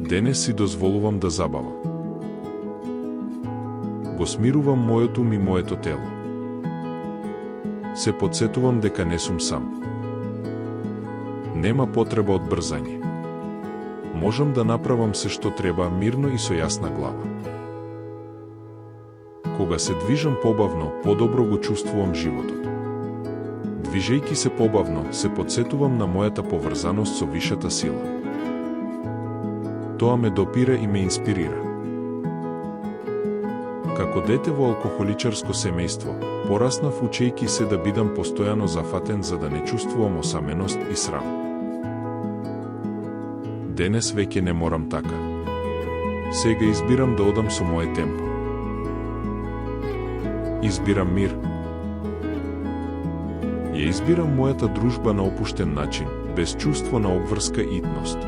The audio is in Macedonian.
Денес си дозволувам да забавам. Го смирувам мојот ум и моето тело. Се потсетувам дека не сум сам. Нема потреба од брзање. Можам да направам се што треба мирно и со јасна глава. Кога се движам побавно, подобро го чувствувам животот. Движејќи се побавно, се потсетувам на мојата поврзаност со вишата сила. Тоа ме допира и ме инспирира. Како дете во алкохоличарско семејство, пораснав учејќи се да бидам постојано зафатен за да не чувствувам осаменост и срам. Денес веќе не морам така. Сега избирам да одам со моје темпо. Избирам мир. Ја избирам мојата дружба на опуштен начин, без чувство на обврска и итност.